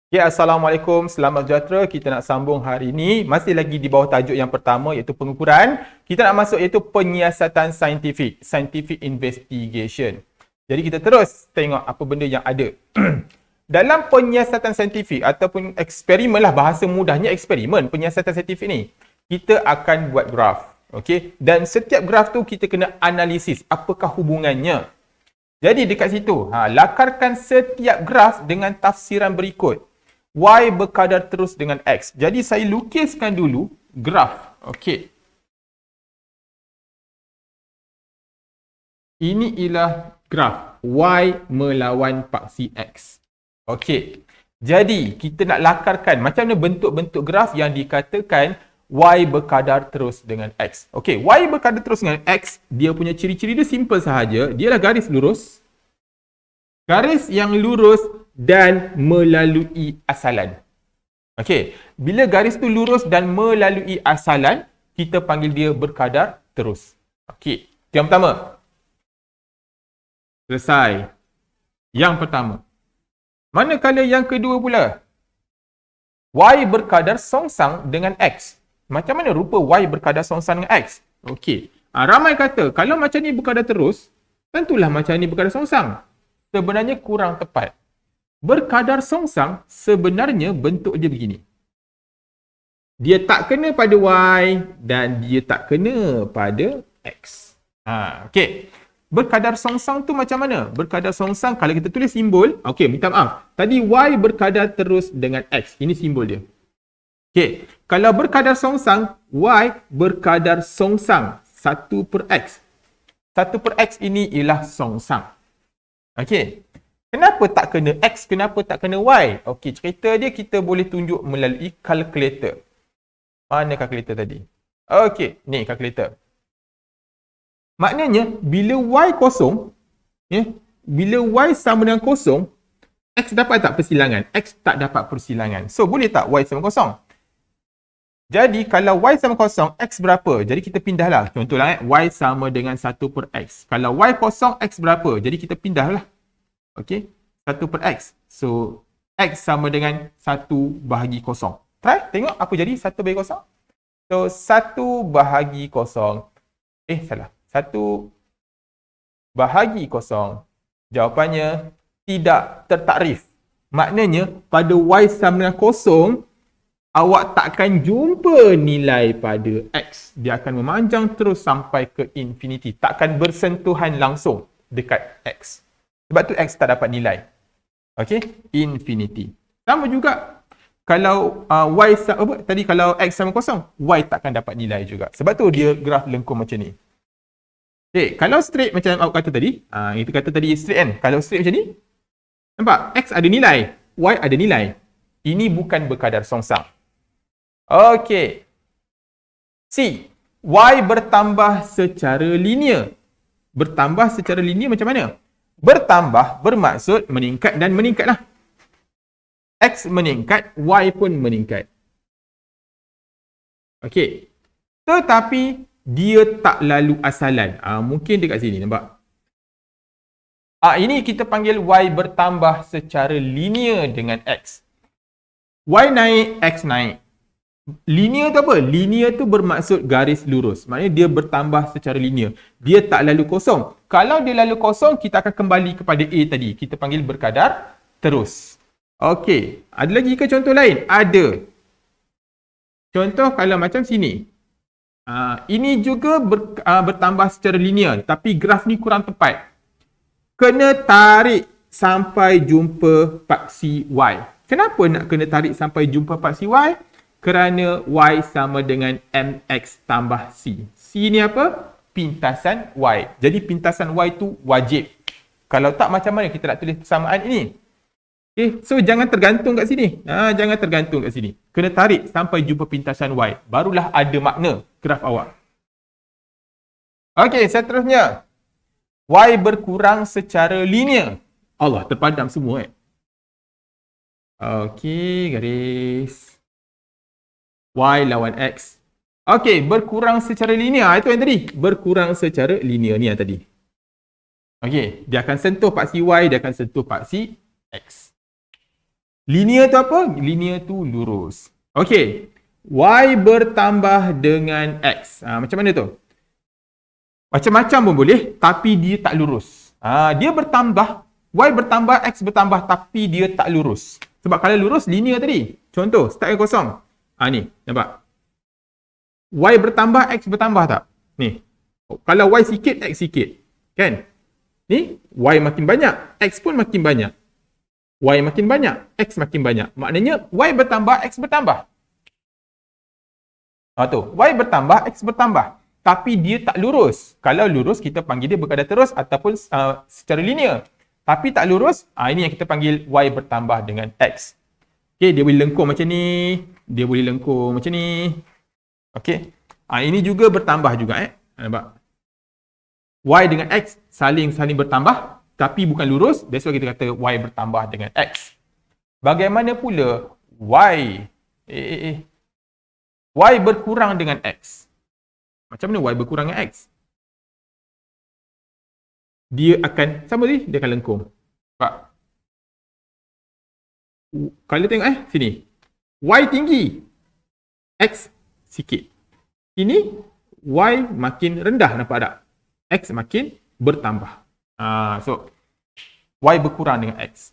Ya, Assalamualaikum. Selamat sejahtera. Kita nak sambung hari ini. Masih lagi di bawah tajuk yang pertama iaitu pengukuran. Kita nak masuk iaitu penyiasatan saintifik. Scientific investigation. Jadi kita terus tengok apa benda yang ada. Dalam penyiasatan saintifik ataupun eksperimen lah, bahasa mudahnya eksperimen penyiasatan saintifik ni. Kita akan buat graf. Okay? Dan setiap graf tu kita kena analisis. Apakah hubungannya? Jadi dekat situ, lakarkan setiap graf dengan tafsiran berikut. Y berkadar terus dengan X. Jadi saya lukiskan dulu graf. Okey. Ini ialah graf Y melawan paksi X. Okey. Jadi kita nak lakarkan macam mana bentuk-bentuk graf yang dikatakan Y berkadar terus dengan X. Okey, Y berkadar terus dengan X, dia punya ciri-ciri dia simple sahaja. Dia adalah garis lurus. Garis yang lurus dan melalui asalan. Okey, bila garis tu lurus dan melalui asalan, kita panggil dia berkadar terus. Okey, yang pertama. Selesai. Yang pertama. Manakala yang kedua pula? Y berkadar songsang dengan X. Macam mana rupa Y berkadar songsang dengan X? Okey, ramai kata kalau macam ni berkadar terus, tentulah macam ni berkadar songsang. Sebenarnya kurang tepat. Berkadar songsang sebenarnya bentuk dia begini. Dia tak kena pada Y dan dia tak kena pada X. Okey. Berkadar songsang tu macam mana? Berkadar songsang kalau kita tulis simbol, okey, minta maaf. Tadi Y berkadar terus dengan X. Ini simbol dia. Okey. Kalau berkadar songsang, Y berkadar songsang 1/X. 1/X ini ialah songsang. Okey. Kenapa tak kena X, kenapa tak kena Y? Okey, cerita dia kita boleh tunjuk melalui kalkulator. Mana kalkulator tadi? Okey, ni kalkulator. Maknanya, bila Y kosong, bila Y sama dengan kosong, X dapat tak persilangan? X tak dapat persilangan. So, boleh tak Y sama kosong? Jadi, kalau Y sama kosong, X berapa? Jadi, kita pindahlah. Contohlah, Y sama dengan 1/X. Kalau Y kosong, X berapa? Jadi, kita pindahlah. Okey, 1/X. So, X sama dengan 1/0. Try, tengok apa jadi 1/0. So, 1/0. Salah. 1/0. Jawapannya tidak tertakrif. Maknanya, pada Y sama dengan kosong, awak takkan jumpa nilai pada X. Dia akan memanjang terus sampai ke infinity. Takkan bersentuhan langsung dekat X. Sebab tu X tak dapat nilai. Okey, infinity. Sama juga kalau tadi kalau X sama kosong, Y takkan dapat nilai juga. Sebab tu dia graf lengkung macam ni. Okey, kalau straight macam awak kata tadi, itu kata tadi straight kan. Kalau straight macam ni, nampak X ada nilai, Y ada nilai. Ini bukan berkadar songsang. Okey. C. Y bertambah secara linear. Bertambah secara linear macam mana? Bertambah bermaksud meningkat dan meningkatlah. X meningkat, Y pun meningkat. Okey. Tetapi dia tak lalu asalan. Mungkin dekat sini nampak. Ini kita panggil Y bertambah secara linear dengan X. Y naik, X naik. Linear tu apa? Linear tu bermaksud garis lurus. Maknanya dia bertambah secara linear. Dia tak lalu kosong. Kalau dia lalu kosong, kita akan kembali kepada A tadi. Kita panggil berkadar terus. Okey. Ada lagi ke contoh lain? Ada. Contoh kalau macam sini. Ini juga bertambah secara linear. Tapi graf ni kurang tepat. Kena tarik sampai jumpa paksi Y. Kenapa nak kena tarik sampai jumpa paksi Y? Kerana Y sama dengan MX tambah C. C ni apa? Pintasan Y. Jadi pintasan Y tu wajib. Kalau tak, macam mana kita nak tulis persamaan ini? Okay, so jangan tergantung kat sini. Jangan tergantung kat sini. Kena tarik sampai jumpa pintasan Y. Barulah ada makna graf awak. Okey, seterusnya. Y berkurang secara linear. Allah, terpadam semua Okey, garis. Y lawan X. Okey, berkurang secara linear. Itu yang tadi. Berkurang secara linear ni yang tadi. Okey, dia akan sentuh paksi Y, dia akan sentuh paksi X. Linear tu apa? Linear tu lurus. Okey. Y bertambah dengan X. Macam mana tu? Macam-macam pun boleh, tapi dia tak lurus. Dia bertambah, Y bertambah, X bertambah, tapi dia tak lurus. Sebab kalau lurus, linear tadi. Contoh, start yang kosong. Ni, nampak? Y bertambah, X bertambah tak? Ni. Kalau Y sikit, X sikit. Kan? Ni, Y makin banyak, X pun makin banyak. Y makin banyak, X makin banyak. Maknanya, Y bertambah, X bertambah. Tu, Y bertambah, X bertambah. Tapi dia tak lurus. Kalau lurus, kita panggil dia berkadar terus ataupun secara linear. Tapi tak lurus, ini yang kita panggil Y bertambah dengan X. Okay, dia boleh lengkung macam ni. Dia boleh lengkung macam ni. Okay. Ini juga bertambah juga. Nampak? Y dengan X saling bertambah. Tapi bukan lurus. That's why kita kata Y bertambah dengan X. Bagaimana pula Y? Y berkurang dengan X. Macam mana Y berkurang dengan X? Dia akan, sama ni, dia akan lengkung. Nampak? Kalau tengok sini. Y tinggi. X sikit. Ini Y makin rendah, nampak tak? X makin bertambah. So, Y berkurang dengan X.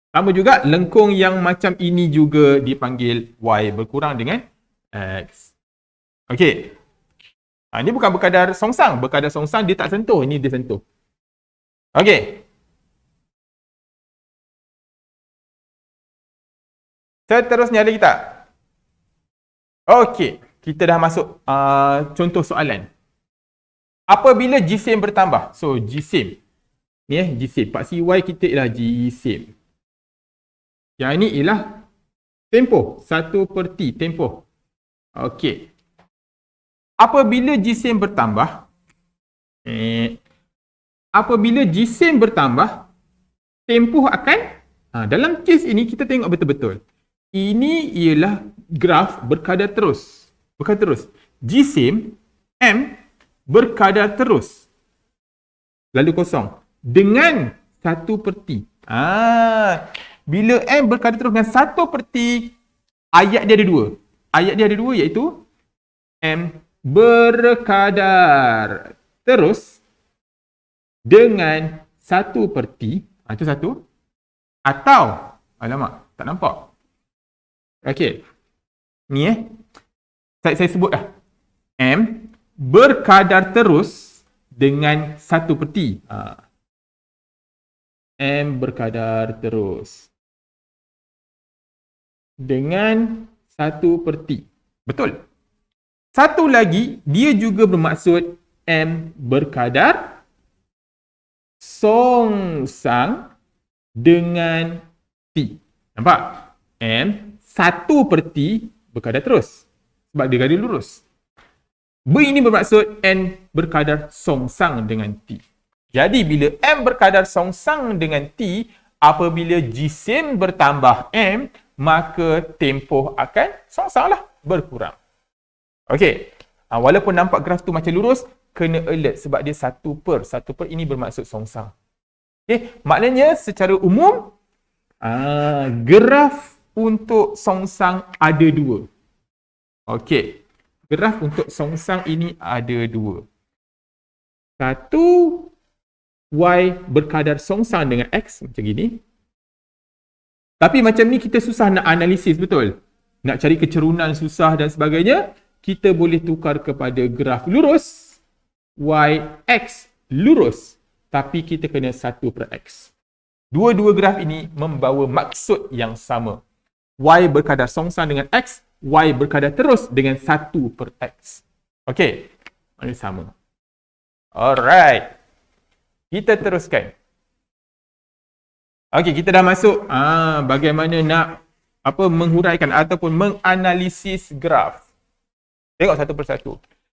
Sama juga, lengkung yang macam ini juga dipanggil Y berkurang dengan X. Okey. Ini bukan berkadar songsang. Berkadar songsang dia tak sentuh. Ini dia sentuh. Okey. Seterusnya ada kita. Okey. Kita dah masuk contoh soalan. Apabila GSIM bertambah. So, GSIM. Ni GSIM. Paksi Y kita ialah GSIM. Yang ini ialah tempoh. 1/T tempoh. Okey. Apabila GSIM bertambah, tempoh akan, dalam kes ini kita tengok betul-betul. Ini ialah graf berkadar terus. GSIM M berkadar terus. Lalu kosong. Dengan 1/T. Bila M berkadar terus dengan 1/T, ayat dia ada dua. Ayat dia ada dua iaitu M berkadar terus dengan 1/T. Itu satu. Atau, alamak, tak nampak. Okey. Ni saya sebut dah. M berkadar terus dengan 1/T. M berkadar terus dengan 1/T. Betul. Satu lagi, dia juga bermaksud M berkadar songsang dengan T. Nampak? M 1/T berkadar terus. Sebab dia garis lurus. B ini bermaksud N berkadar songsang dengan T. Jadi, bila M berkadar songsang dengan T, apabila GSIM bertambah M, maka tempoh akan songsang lah, berkurang. Okey. Walaupun nampak graf tu macam lurus, kena alert sebab dia 1/1/, ini bermaksud songsang. Okey, maknanya secara umum graf untuk songsang ada dua. Okey. Graf untuk songsang ini ada dua. Satu, Y berkadar songsang dengan X macam gini. Tapi macam ni kita susah nak analisis, betul? Nak cari kecerunan susah dan sebagainya. Kita boleh tukar kepada graf lurus, Y, X lurus, tapi kita kena 1/X. Dua-dua graf ini membawa maksud yang sama. Y berkadar songsang dengan X, Y berkadar terus dengan 1/X. Okey, mana sama. Alright. Kita teruskan. Okey, kita dah masuk bagaimana nak menghuraikan ataupun menganalisis graf. Tengok satu persatu.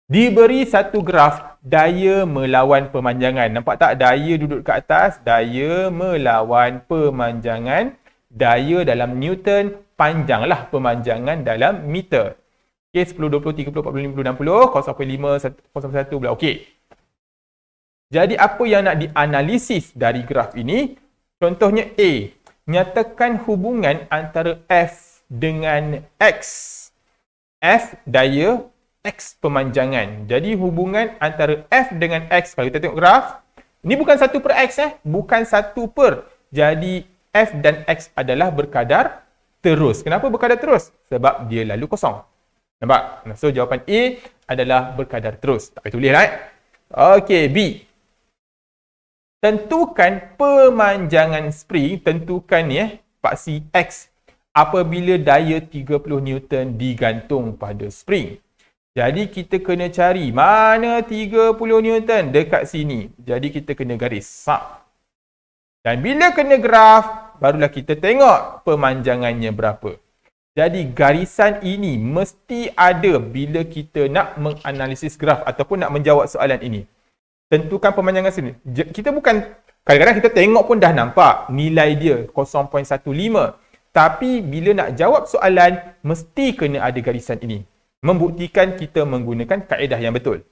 Diberi satu graf daya melawan pemanjangan. Nampak tak? Daya duduk ke atas, daya melawan pemanjangan. Daya dalam Newton, panjanglah pemanjangan dalam meter. Okey, 10, 20, 30, 40, 50, 60, 0.5, 0.1 pula. Okey. Jadi apa yang nak dianalisis dari graf ini? Contohnya A. nyatakan hubungan antara F dengan X. F daya, X pemanjangan. Jadi hubungan antara F dengan X, kalau kita tengok graf, ini bukan 1/X bukan 1 per. Jadi F dan X adalah berkadar terus. Kenapa berkadar terus? Sebab dia lalu kosong. Nampak? So jawapan A adalah berkadar terus. Tak payah tulis lah. Okey, B. Tentukan pemanjangan spring, tentukan ni paksi X apabila daya 30 Newton digantung pada spring. Jadi kita kena cari mana 30 Newton dekat sini. Jadi kita kena garis sub. Dan bila kena graf, barulah kita tengok pemanjangannya berapa. Jadi garisan ini mesti ada bila kita nak menganalisis graf ataupun nak menjawab soalan ini. Tentukan pemanjangan sini. Kita bukan, kadang-kadang kita tengok pun dah nampak nilai dia 0.15. Tapi bila nak jawab soalan, mesti kena ada garisan ini. Membuktikan kita menggunakan kaedah yang betul.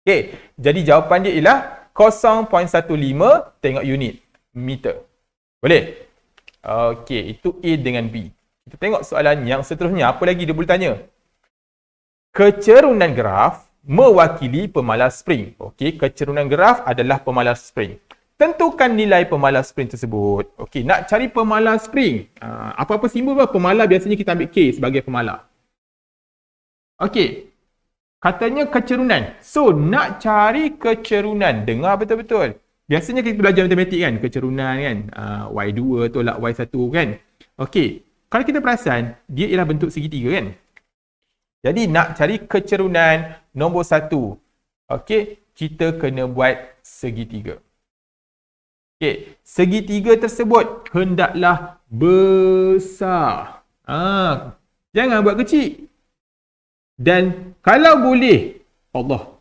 Okey, jadi jawapan dia ialah 0.15 tengok unit meter. Boleh? Okey, itu A dengan B. Kita tengok soalan yang seterusnya. Apa lagi dia boleh tanya? Kecerunan graf mewakili pemalas spring. Okey, kecerunan graf adalah pemalas spring. Tentukan nilai pemalas spring tersebut. Okey, nak cari pemalas spring. Apa-apa simbol pemalas biasanya kita ambil K sebagai pemalas. Okey, katanya kecerunan. So, nak cari kecerunan. Dengar betul-betul. Biasanya kita belajar matematik kan, kecerunan kan. Y2 tolak Y1 kan. Okey, kalau kita perasan, dia ialah bentuk segitiga kan. Jadi nak cari kecerunan nombor 1. Okey, kita kena buat segitiga. Okey, segitiga tersebut hendaklah besar. Jangan buat kecil. Dan kalau boleh, Allah,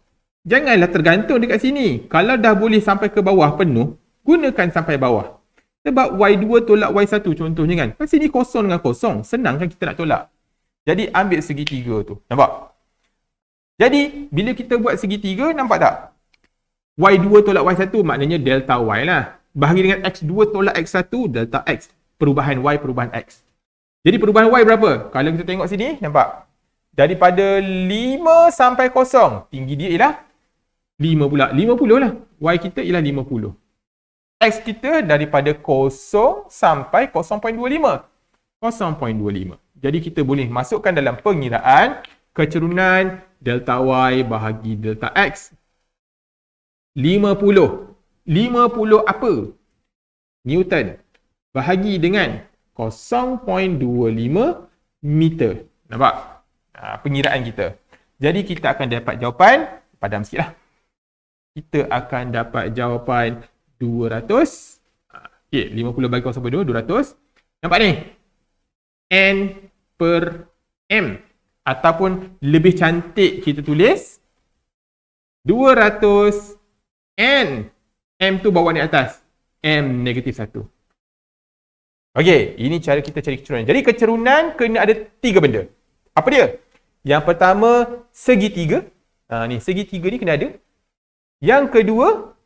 janganlah tergantung dekat sini. Kalau dah boleh sampai ke bawah penuh, gunakan sampai bawah. Sebab Y2 tolak Y1 contohnya kan. Kan sini kosong dengan kosong. Senang kan kita nak tolak. Jadi ambil segitiga tu. Nampak? Jadi bila kita buat segitiga, nampak tak? Y2 tolak Y1 maknanya delta Y lah. Bahagi dengan X2 tolak X1, delta X. Perubahan Y, perubahan X. Jadi perubahan Y berapa? Kalau kita tengok sini, nampak? Daripada 5 sampai 0, tinggi dia ialah 5 pula. 50 lah. Y kita ialah 50. X kita daripada 0 sampai 0.25. 0.25. Jadi kita boleh masukkan dalam pengiraan kecerunan delta Y bahagi delta X. 50. 50 apa? Newton. Bahagi dengan 0.25 meter. Nampak? Pengiraan kita. Jadi kita akan dapat jawapan, padam sikit lah. Kita akan dapat jawapan 200. Okay, 50 bagi 0.2, 200. Nampak ni? N per M. Ataupun lebih cantik kita tulis 200 N. M tu bawa ni atas. M negatif 1. Okey, ini cara kita cari kecerunan. Jadi kecerunan kena ada 3 benda. Apa dia? Yang pertama, segitiga. Ni, segitiga ni kena ada. Yang kedua,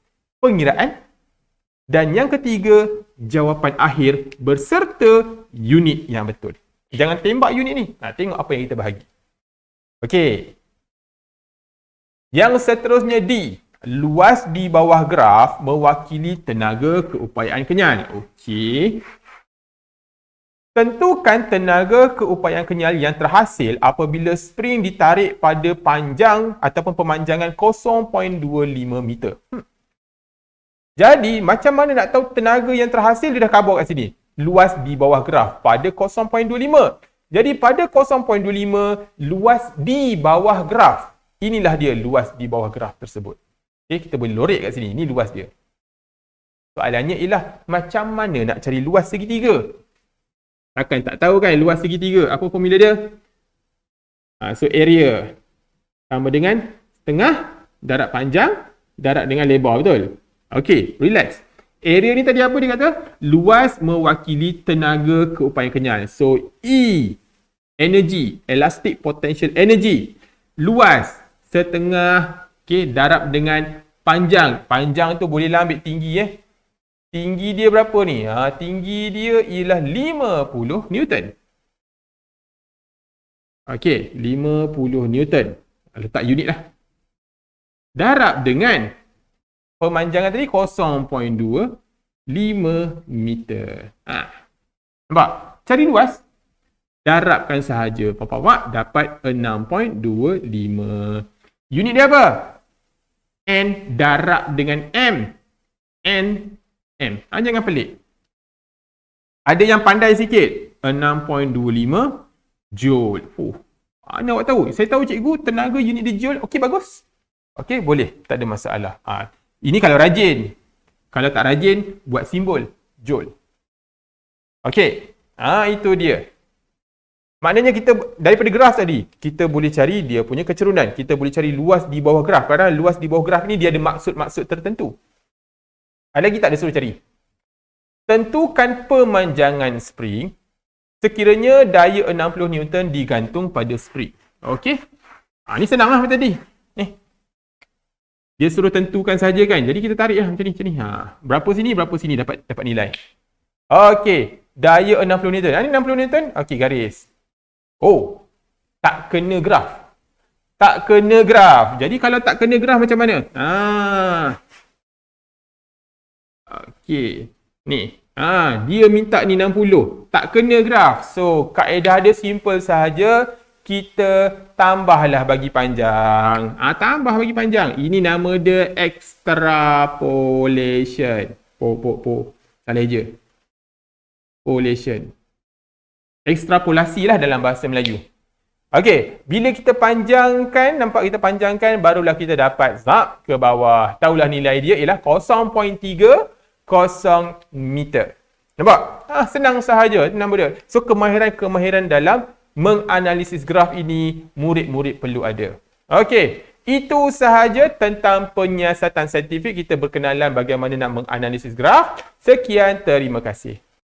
pengiraan. Dan yang ketiga, jawapan akhir berserta unit yang betul. Jangan tembak unit ni. Tengok apa yang kita bahagi. Okey. Yang seterusnya D. Luas di bawah graf mewakili tenaga keupayaan kenyal. Okey. Tentukan tenaga keupayaan kenyal yang terhasil apabila spring ditarik pada panjang ataupun pemanjangan 0.25 meter. Jadi, macam mana nak tahu tenaga yang terhasil? Dia dah khabar kat sini. Luas di bawah graf pada 0.25. Jadi, pada 0.25, luas di bawah graf. Inilah dia luas di bawah graf tersebut. Okay, kita boleh lorek kat sini. Ini luas dia. Soalannya ialah, macam mana nak cari luas segitiga? Takkan tak tahu kan luas segitiga. Apa formula dia? So, area sama dengan setengah darat panjang, darat dengan lebar. Betul? Okey, relax. Area ni tadi apa dia kata? Luas mewakili tenaga keupayaan kenyal. So, E, energy, elastic potential energy. Luas, setengah, okay, darab dengan panjang. Panjang tu bolehlah ambil tinggi tinggi dia berapa ni? Tinggi dia ialah 50 Newton. Okey, 50 Newton. Letak unit lah. Darab dengan pemanjangan tadi 0.25 meter. Nampak? Cari luas. Darabkan sahaja. Pak dapat 6.25. Unit dia apa? N darab dengan M. M. Jangan pelik. Ada yang pandai sikit. 6.25 Joule. Mana awak tahu? Saya tahu cikgu tenaga unit dia Joule. Okey, bagus. Okey, boleh. Tak ada masalah. Ini kalau rajin. Kalau tak rajin, buat simbol Joule. Okey. Itu dia. Maknanya kita daripada graf tadi, kita boleh cari dia punya kecerunan. Kita boleh cari luas di bawah graf. Kerana luas di bawah graf ni dia ada maksud-maksud tertentu. Ada lagi tak ada suruh cari? Tentukan pemanjangan spring sekiranya daya 60 Newton digantung pada spring. Okey. Ni senang lah macam tadi. Dia suruh tentukan saja kan. Jadi kita tarik lah macam ni. Berapa sini dapat nilai. Okey. Daya 60 Newton. Ni 60 Newton. Okey, garis. Tak kena graf. Jadi kalau tak kena graf macam mana? Okey. Ni. Dia minta ni 60. Tak kena graf. So, kaedah dia simple sahaja. Kita tambahlah bagi panjang. Tambah bagi panjang. Ini nama dia extrapolation. Salah je. Polation. Ekstrapolasi lah dalam bahasa Melayu. Okey, bila kita panjangkan, nampak kita panjangkan, barulah kita dapat zap ke bawah. Taulah nilai dia ialah 0.30 meter. Nampak? Senang sahaja nama dia. So, kemahiran dalam menganalisis graf ini, murid-murid perlu ada. Okey, itu sahaja tentang penyiasatan saintifik. Kita berkenalan bagaimana nak menganalisis graf. Sekian, terima kasih.